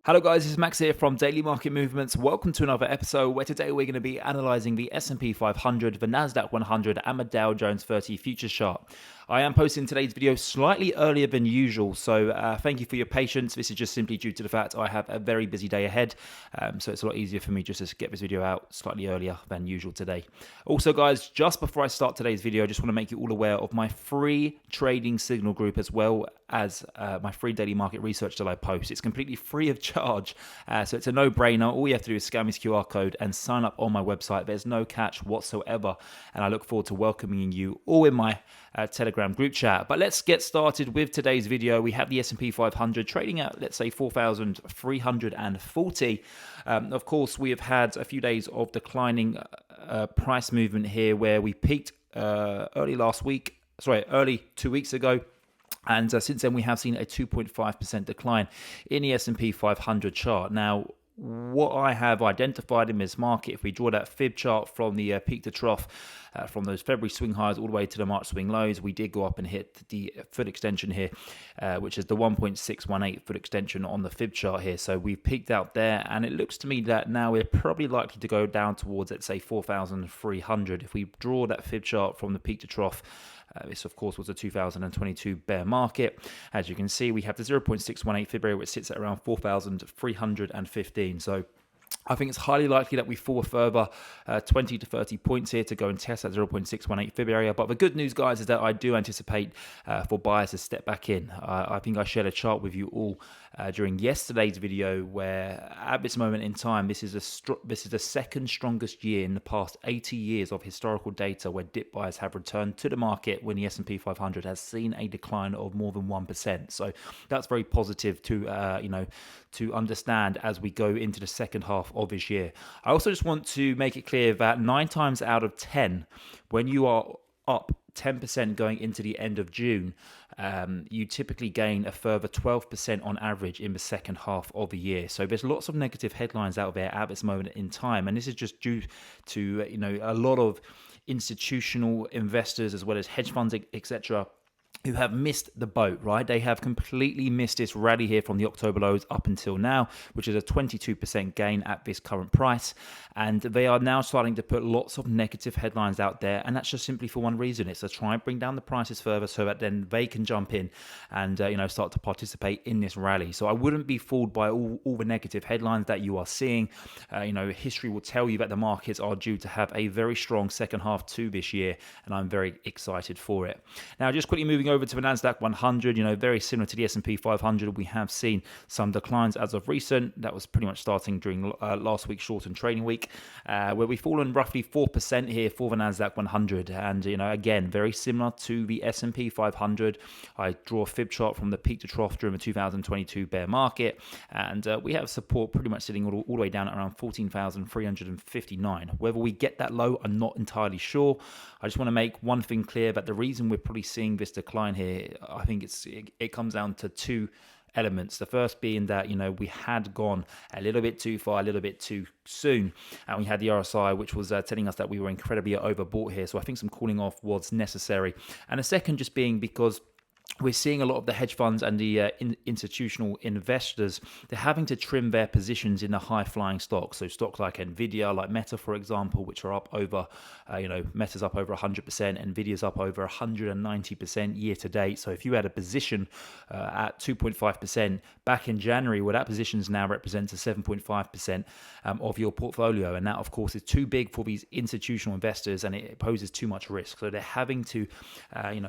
Hello guys, this is Max here from Daily Market Movements. Welcome to another episode where today we're going to be analysing the S&P500, the Nasdaq100 and the Dow Jones30 futures chart. I am posting today's video slightly earlier than usual, so thank you for your patience. This is just simply due to the fact I have a very busy day ahead, so it's a lot easier for me just to get this video out slightly earlier than usual today. Also guys, just before I start today's video, I just want to make you all aware of my free trading signal group as well as my free daily market research that I post. It's completely free of charge, so it's a no-brainer. All you have to do is scan this QR code and sign up on my website. There's no catch whatsoever, and I look forward to welcoming you all in my Telegram group chat. But let's get started with today's video. We have the S&P 500 trading at, let's say, 4,340. Of course, we have had a few days of declining price movement here, where we peaked early 2 weeks ago. And since then, we have seen a 2.5% decline in the S&P 500 chart. Now, what I have identified in this market, if we draw that fib chart from the peak to trough, from those February swing highs all the way to the March swing lows, we did go up and hit the foot extension here, which is the 1.618 foot extension on the fib chart here. So we've peaked out there, and it looks to me that now we're probably likely to go down towards, let's say, 4,300. If we draw that fib chart from the peak to trough, this, of course, was a 2022 bear market. As you can see, we have the 0.618 fib area, which sits at around 4,315. So I think it's highly likely that we fall further 20 to 30 points here to go and test that 0.618 fib area. But the good news, guys, is that I do anticipate for buyers to step back in. I think I shared a chart with you all during yesterday's video, where at this moment in time, this is the second strongest year in the past 80 years of historical data where dip buyers have returned to the market when the S&P 500 has seen a decline of more than 1%. So that's very positive to to understand as we go into the second half of this year. I also just want to make it clear that 9 times out of 10, when you are up 10% going into the end of June, you typically gain a further 12% on average in the second half of the year. So there's lots of negative headlines out there at this moment in time, and this is just due to a lot of institutional investors as well as hedge funds, etc., who have missed the boat, right? They have completely missed this rally here from the October lows up until now, which is a 22% gain at this current price. And they are now starting to put lots of negative headlines out there. And that's just simply for one reason. It's to try and bring down the prices further so that then they can jump in and, start to participate in this rally. So I wouldn't be fooled by all the negative headlines that you are seeing. History will tell you that the markets are due to have a very strong second half to this year. And I'm very excited for it. Now, just quickly moving over to the Nasdaq100, very similar to the S&P 500, we have seen some declines as of recent. That was pretty much starting during last week's shortened trading week, where we've fallen roughly 4% here for the Nasdaq100. And, again, very similar to the S&P 500. I draw a fib chart from the peak to trough during the 2022 bear market, and we have support pretty much sitting all the way down at around 14,359. Whether we get that low, I'm not entirely sure. I just want to make one thing clear, that the reason we're probably seeing this decline here, I think it comes down to two elements. The first being that we had gone a little bit too far, a little bit too soon, and we had the RSI, which was telling us that we were incredibly overbought here. So I think some cooling off was necessary. And the second just being because we're seeing a lot of the hedge funds and the institutional investors, they're having to trim their positions in the high-flying stocks. So stocks like Nvidia, like Meta, for example, which are up over, Meta's up over 100%, Nvidia's up over 190% year to date. So if you had a position at 2.5% back in January, well, that position now represents a 7.5% of your portfolio. And that, of course, is too big for these institutional investors, and it poses too much risk. So they're having to,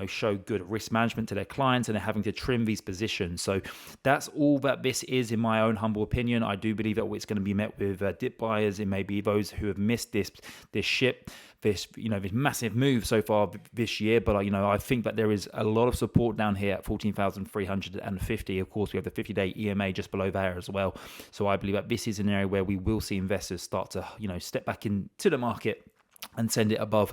show good risk management to their clients, and they're having to trim these positions. So that's all that this is, in my own humble opinion. I do believe that it's going to be met with dip buyers. It may be those who have missed this ship, this massive move so far this year. But I think that there is a lot of support down here at 14,350. Of course, we have the 50-day EMA just below there as well. So I believe that this is an area where we will see investors start to step back into the market and send it above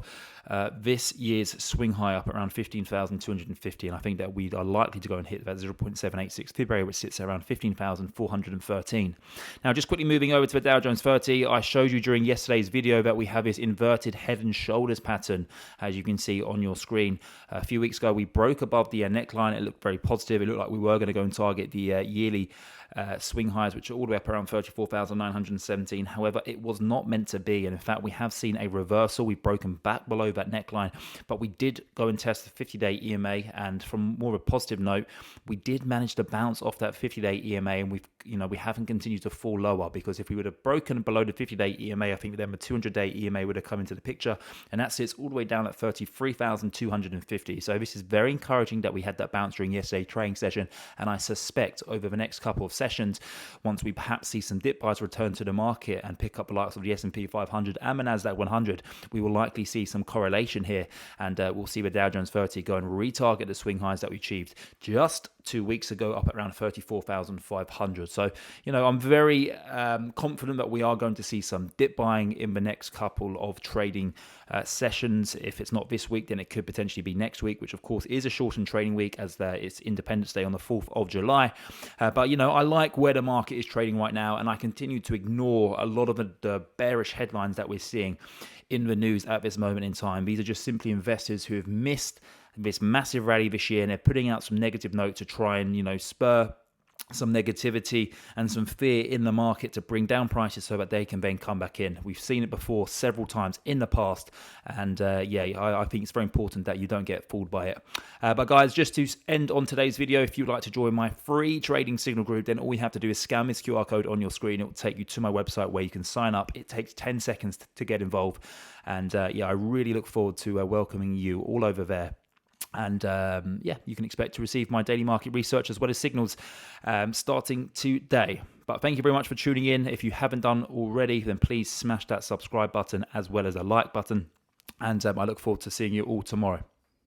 this year's swing high up around 15,250, and I think that we are likely to go and hit that 0.786 fib area, which sits around 15,413. Now, just quickly moving over to the Dow Jones 30, I showed you during yesterday's video that we have this inverted head and shoulders pattern, as you can see on your screen. A few weeks ago, we broke above the neckline. It looked very positive. It looked like we were going to go and target the yearly swing highs, which are all the way up around 34,917. However, it was not meant to be, and in fact, we have seen a reversal. We've broken back below that neckline, but we did go and test the 50-day EMA, and from more of a positive note, we did manage to bounce off that 50-day EMA, and we haven't continued to fall lower, because if we would have broken below the 50-day EMA, I think then the 200-day EMA would have come into the picture, and that sits all the way down at 33,250. So this is very encouraging that we had that bounce during yesterday's trading session, and I suspect over the next couple of sessions, once we perhaps see some dip buys return to the market and pick up the likes of the S&P500 and the Nasdaq100, we will likely see some correlation here, and we'll see the Dow Jones 30 go and retarget the swing highs that we achieved just 2 weeks ago, up at around 34,500. So, I'm very confident that we are going to see some dip buying in the next couple of trading sessions. If it's not this week, then it could potentially be next week, which of course is a shortened trading week, as it's Independence Day on the 4th of July. But I like where the market is trading right now, and I continue to ignore a lot of the bearish headlines that we're seeing in the news at this moment in time. These are just simply investors who have missed this massive rally this year, and they're putting out some negative note to try and spur some negativity and some fear in the market to bring down prices so that they can then come back in. We've seen it before several times in the past, and I think it's very important that you don't get fooled by it. But guys, just to end on today's video, if you'd like to join my free trading signal group, then all you have to do is scan this QR code on your screen. It will take you to my website where you can sign up. It takes 10 seconds to get involved, and I really look forward to welcoming you all over there. And you can expect to receive my daily market research as well as signals starting today. But thank you very much for tuning in. If you haven't done already, then please smash that subscribe button as well as a like button. And I look forward to seeing you all tomorrow.